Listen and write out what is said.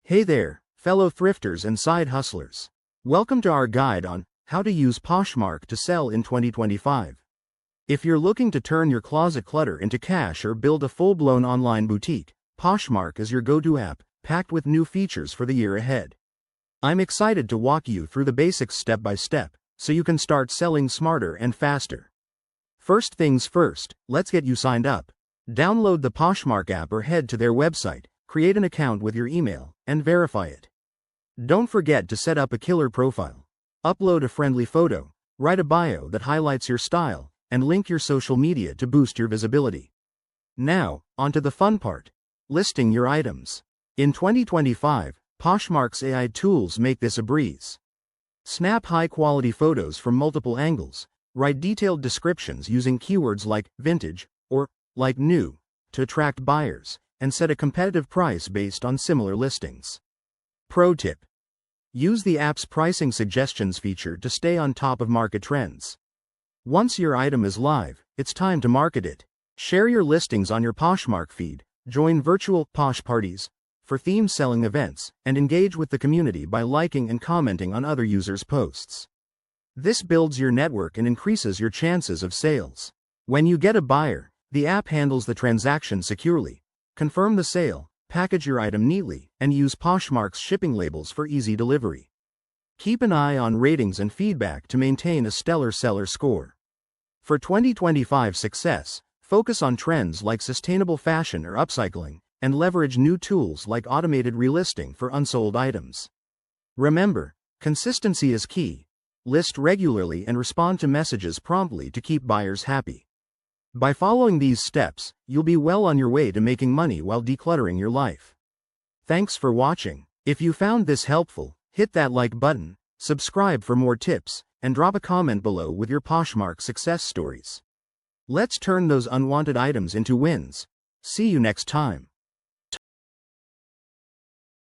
Hey there, fellow thrifters and side hustlers. Welcome to our guide on how to use Poshmark to sell in 2025. If you're looking to turn your closet clutter into cash or build a full-blown online boutique, Poshmark is your go-to app, packed with new features for the year ahead. I'm excited to walk you through the basics step by step, so you can start selling smarter and faster. First things first, let's get you signed up. Download the Poshmark app or head to their website, create an account with your email, and verify it. Don't forget to set up a killer profile. Upload a friendly photo, write a bio that highlights your style, and link your social media to boost your visibility. Now, onto the fun part: listing your items. In 2025, Poshmark's AI tools make this a breeze. Snap high-quality photos from multiple angles, write detailed descriptions using keywords like vintage or like new to attract buyers, and set a competitive price based on similar listings. Pro tip: use the app's pricing suggestions feature to stay on top of market trends. Once your item is live, it's time to market it. Share your listings on your Poshmark feed, join virtual Posh parties for theme selling events, and engage with the community by liking and commenting on other users' posts. This builds your network and increases your chances of sales. When you get a buyer, the app handles the transaction securely. Confirm the sale, package your item neatly, and use Poshmark's shipping labels for easy delivery. Keep an eye on ratings and feedback to maintain a stellar seller score. For 2025 success, focus on trends like sustainable fashion or upcycling, and leverage new tools like automated relisting for unsold items. Remember, consistency is key. List regularly and respond to messages promptly to keep buyers happy. By following these steps, you'll be well on your way to making money while decluttering your life. Thanks for watching. If you found this helpful, hit that like button, subscribe for more tips, and drop a comment below with your Poshmark success stories. Let's turn those unwanted items into wins. See you next time.